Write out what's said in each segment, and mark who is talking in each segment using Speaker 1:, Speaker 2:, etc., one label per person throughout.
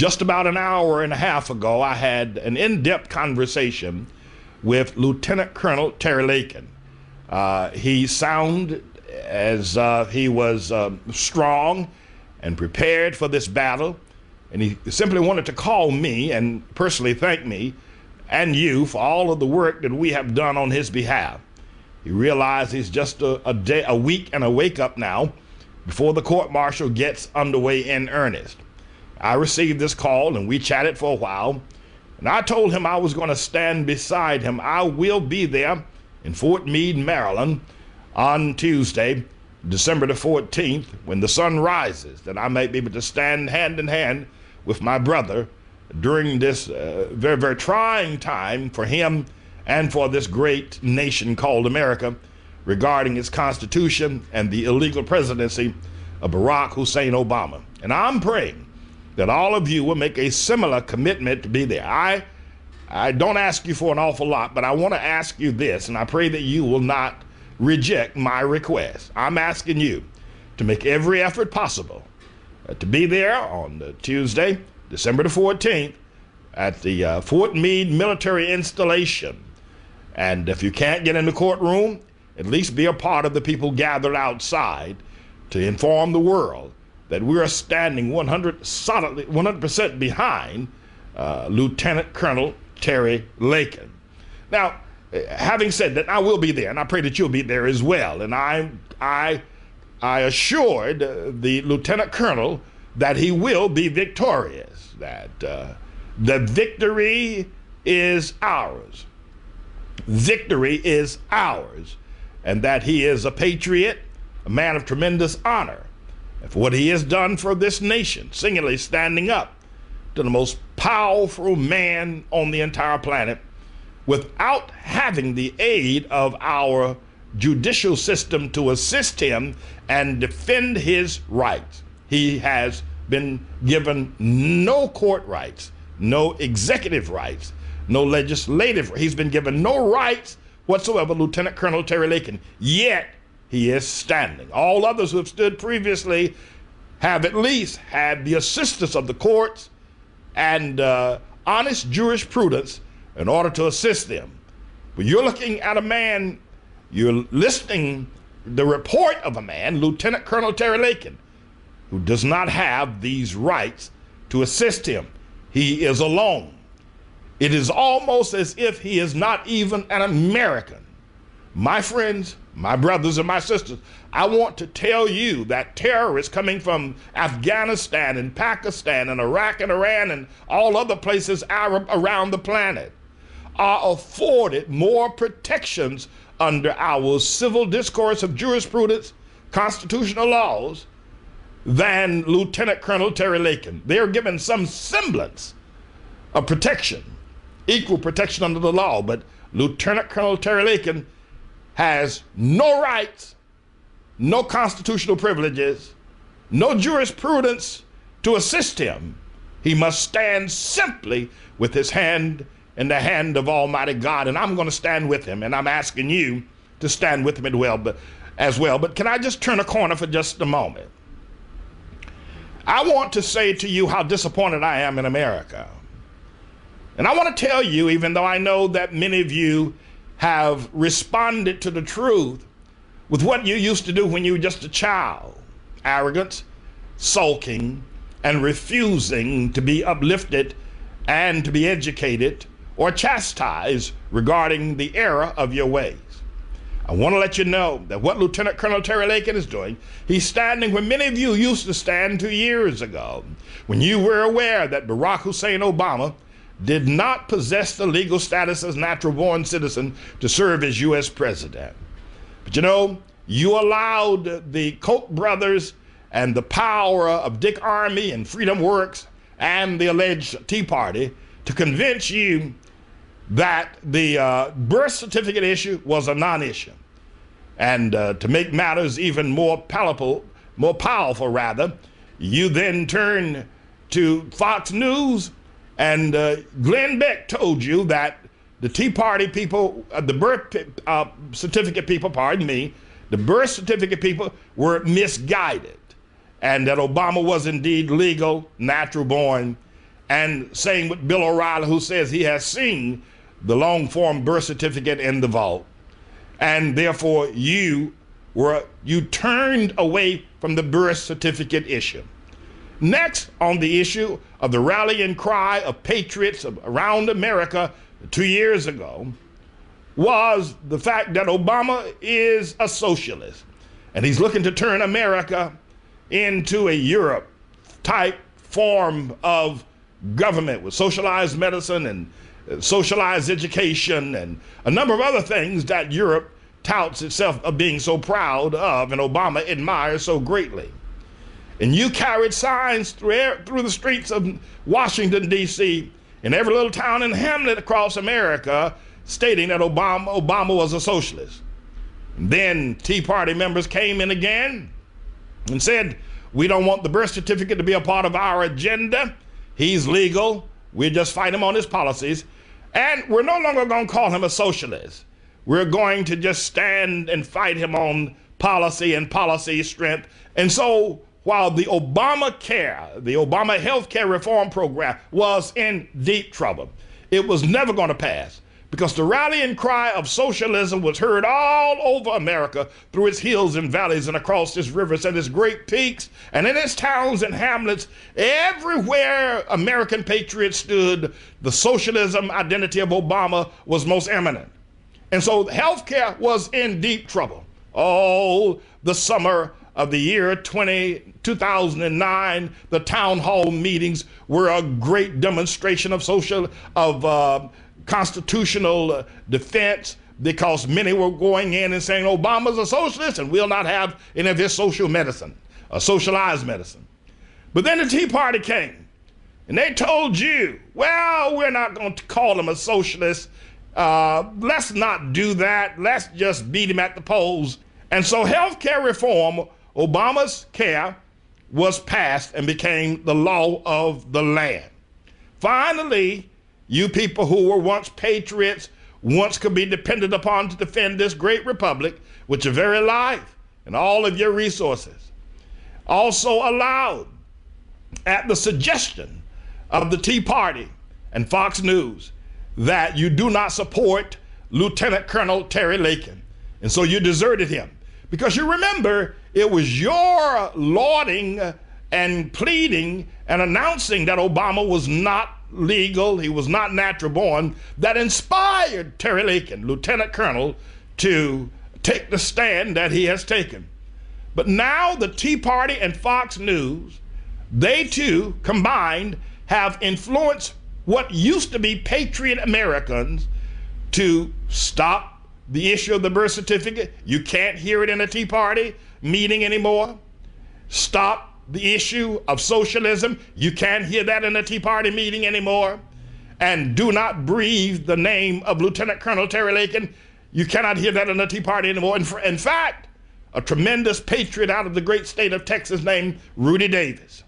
Speaker 1: Just about an hour and a half ago, I had an in-depth conversation with Lieutenant Colonel Terry Lakin. He sounded as he was strong and prepared for this battle, and he simply wanted to call me and personally thank me and you for all of the work that we have done on his behalf. He realized he's just a week and a wake-up now before the court-martial gets underway in earnest. I received this call and we chatted for a while, and I told him I was going to stand beside him. I will be there in Fort Meade, Maryland on Tuesday, December the 14th, when the sun rises, that I might be able to stand hand in hand with my brother during this very, very trying time for him and for this great nation called America regarding its Constitution and the illegal presidency of Barack Hussein Obama. And I'm praying that all of you will make a similar commitment to be there. I don't ask you for an awful lot, but I want to ask you this, and I pray that you will not reject my request. I'm asking you to make every effort possible to be there on Tuesday, December the 14th, at the Fort Meade military installation. And if you can't get in the courtroom, at least be a part of the people gathered outside to inform the world that we are standing 100% behind Lieutenant Colonel Terry Lakin. Now, having said that, I will be there, and I pray that you'll be there as well. And I assured the Lieutenant Colonel that he will be victorious, that the victory is ours. Victory is ours, and that he is a patriot, a man of tremendous honor, and for what he has done for this nation, singularly standing up to the most powerful man on the entire planet without having the aid of our judicial system to assist him and defend his rights. He has been given no court rights, no executive rights, no legislative. He's been given no rights whatsoever, Lieutenant Colonel Terry Lakin, yet he is standing. All others who have stood previously have at least had the assistance of the courts and honest jurisprudence in order to assist them. But you're looking at a man, you're listening the report of a man, Lieutenant Colonel Terry Lakin, who does not have these rights to assist him. He is alone. It is almost as if he is not even an American. My friends, my brothers and my sisters, I want to tell you that terrorists coming from Afghanistan and Pakistan and Iraq and Iran and all other places around the planet are afforded more protections under our civil discourse of jurisprudence, constitutional laws, than Lieutenant Colonel Terry Lakin. They are given some semblance of protection, equal protection under the law, but Lieutenant Colonel Terry Lakin has no rights, no constitutional privileges, no jurisprudence to assist him. He must stand simply with his hand in the hand of Almighty God, and I'm going to stand with him, and I'm asking you to stand with him as well. But can I just turn a corner for just a moment? I want to say to you how disappointed I am in America. And I want to tell you, even though I know that many of you have responded to the truth with what you used to do when you were just a child, arrogance, sulking, and refusing to be uplifted and to be educated or chastised regarding the error of your ways. I want to let you know that what Lieutenant Colonel Terry Lakin is doing, he's standing where many of you used to stand 2 years ago, when you were aware that Barack Hussein Obama did not possess the legal status as natural-born citizen to serve as U.S. president. But you know, you allowed the Koch brothers and the power of Dick Armey and Freedom Works and the alleged Tea Party to convince you that the birth certificate issue was a non-issue. And to make matters even more powerful, you then turned to Fox News, and Glenn Beck told you that the Tea Party people, the birth certificate people, the birth certificate people were misguided, and that Obama was indeed legal, natural born, and saying with Bill O'Reilly, who says he has seen the long form birth certificate in the vault, and therefore you turned away from the birth certificate issue. Next, on the issue of the rallying cry of patriots around America 2 years ago, was the fact that Obama is a socialist, and he's looking to turn America into a Europe type form of government with socialized medicine and socialized education and a number of other things that Europe touts itself of being so proud of and Obama admires so greatly. And you carried signs through the streets of Washington, D.C., in every little town and hamlet across America, stating that Obama was a socialist. And then Tea Party members came in again and said, we don't want the birth certificate to be a part of our agenda. He's legal. We'll just fight him on his policies. And we're no longer going to call him a socialist. We're going to just stand and fight him on policy and policy strength. And so while the Obamacare, the Obama health care reform program, was in deep trouble, it was never going to pass, because the rallying cry of socialism was heard all over America through its hills and valleys and across its rivers and its great peaks and in its towns and hamlets. Everywhere American patriots stood, the socialism identity of Obama was most eminent. And so healthcare was in deep trouble. Oh, the summer of the year 2009, the town hall meetings were a great demonstration of constitutional defense, because many were going in and saying Obama's a socialist and we'll not have any of his social medicine, socialized medicine. But then the Tea Party came and they told you, well, we're not going to call him a socialist. Let's not do that. Let's just beat him at the polls. And so healthcare reform, Obama's care, was passed and became the law of the land. Finally, you people who were once patriots, once could be depended upon to defend this great republic with your very life and all of your resources, also allowed, at the suggestion of the Tea Party and Fox News, that you do not support Lieutenant Colonel Terry Lakin. And so you deserted him, because you remember it was your lauding and pleading and announcing that Obama was not legal, he was not natural born, that inspired Terry Lakin, Lieutenant Colonel, to take the stand that he has taken. But now the Tea Party and Fox News, they too combined have influenced what used to be patriot Americans to stop the issue of the birth certificate. You can't hear it in a Tea Party meeting anymore. Stop the issue of socialism. You can't hear that in a Tea Party meeting anymore. And do not breathe the name of Lieutenant Colonel Terry Lakin. You cannot hear that in a Tea Party anymore. In fact, a tremendous patriot out of the great state of Texas named Rudy Davis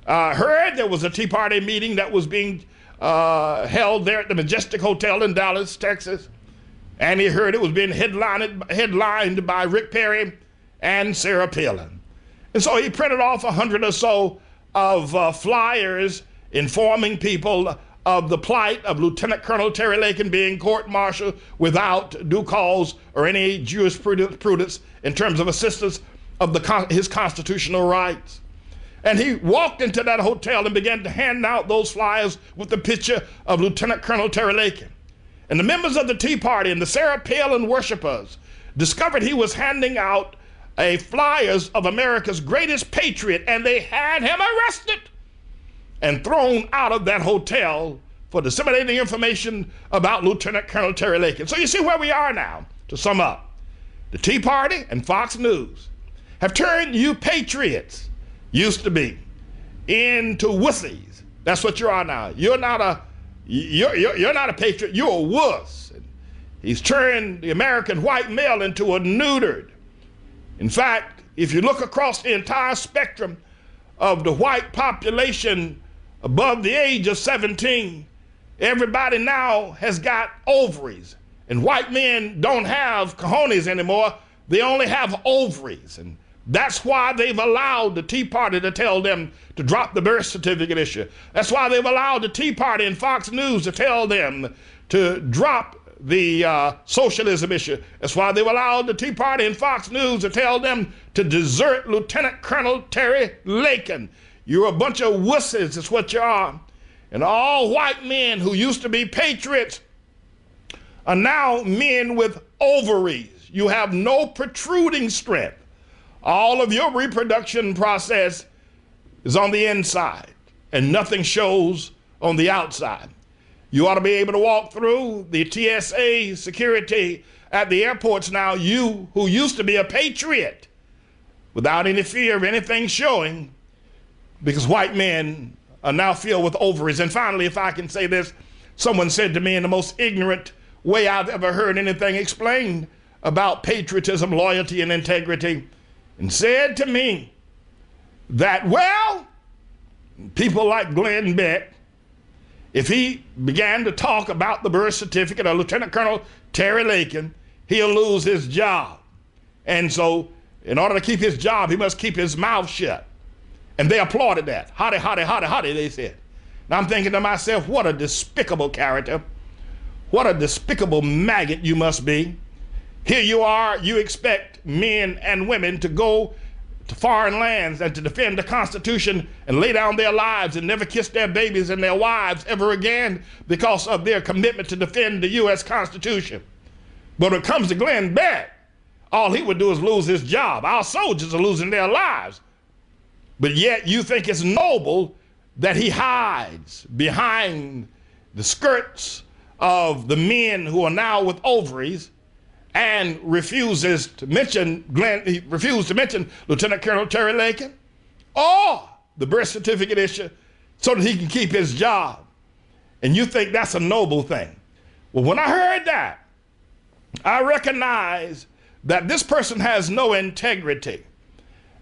Speaker 1: heard there was a Tea Party meeting that was being held there at the Majestic Hotel in Dallas, Texas. And he heard it was being headlined by Rick Perry and Sarah Palin. And so he printed off 100 or so of flyers informing people of the plight of Lieutenant Colonel Terry Lakin being court-martialed without due cause or any jurisprudence in terms of assistance of his constitutional rights. And he walked into that hotel and began to hand out those flyers with the picture of Lieutenant Colonel Terry Lakin. And the members of the Tea Party and the Sarah Palin worshipers discovered he was handing out flyers of America's greatest patriot, and they had him arrested and thrown out of that hotel for disseminating information about Lieutenant Colonel Terry Lakin. So you see where we are now. To sum up, the Tea Party and Fox News have turned you patriots, used to be, into wussies. That's what you are now. You're not a patriot, you're a wuss. He's turned the American white male into a neutered. In fact, if you look across the entire spectrum of the white population above the age of 17, everybody now has got ovaries. And white men don't have cojones anymore. They only have ovaries. And That's why they've allowed the Tea Party to tell them to drop the birth certificate issue. That's why they've allowed the Tea Party and Fox News to tell them to drop the socialism issue. That's why they've allowed the Tea Party and Fox News to tell them to desert Lieutenant Colonel Terry Lakin. You're a bunch of wusses, is what you are. And all white men who used to be patriots are now men with ovaries. You have no protruding strength. All of your reproduction process is on the inside, and nothing shows on the outside. You ought to be able to walk through the TSA security at the airports now, you who used to be a patriot, without any fear of anything showing, because white men are now filled with ovaries. And finally, if I can say this, someone said to me in the most ignorant way I've ever heard anything explained about patriotism, loyalty, and integrity, and said to me that, well, people like Glenn Beck, if he began to talk about the birth certificate of Lieutenant Colonel Terry Lakin, he'll lose his job. And so in order to keep his job, he must keep his mouth shut. And they applauded that. Hotty, hotty, hotty, hotty, they said. Now I'm thinking to myself, what a despicable character. What a despicable maggot you must be. Here you are, you expect men and women to go to foreign lands and to defend the Constitution and lay down their lives and never kiss their babies and their wives ever again because of their commitment to defend the U.S. Constitution. But when it comes to Glenn Beck, all he would do is lose his job. Our soldiers are losing their lives. But yet you think it's noble that he hides behind the skirts of the men who are now with ovaries and refuses to mention Lieutenant Colonel Terry Lakin or the birth certificate issue so that he can keep his job. And you think that's a noble thing. Well, when I heard that, I recognize that this person has no integrity.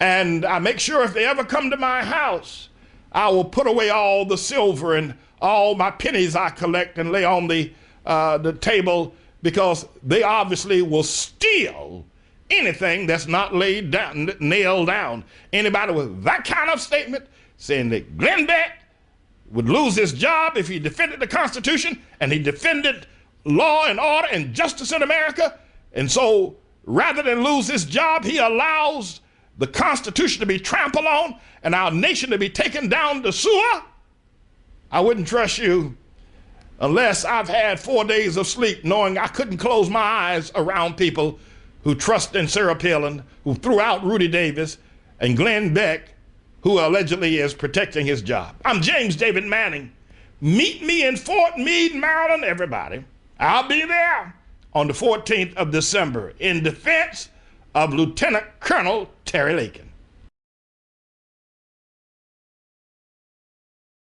Speaker 1: And I make sure if they ever come to my house, I will put away all the silver and all my pennies I collect and lay on the table, because they obviously will steal anything that's not laid down, nailed down. Anybody with that kind of statement saying that Glenn Beck would lose his job if he defended the Constitution and he defended law and order and justice in America, and so rather than lose his job, he allows the Constitution to be trampled on and our nation to be taken down the sewer, I wouldn't trust you unless I've had 4 days of sleep knowing I couldn't close my eyes around people who trust in Sarah Palin, who threw out Rudy Davis, and Glenn Beck, who allegedly is protecting his job. I'm James David Manning. Meet me in Fort Meade, Maryland, everybody. I'll be there on the 14th of December in defense of Lieutenant Colonel Terry Lakin.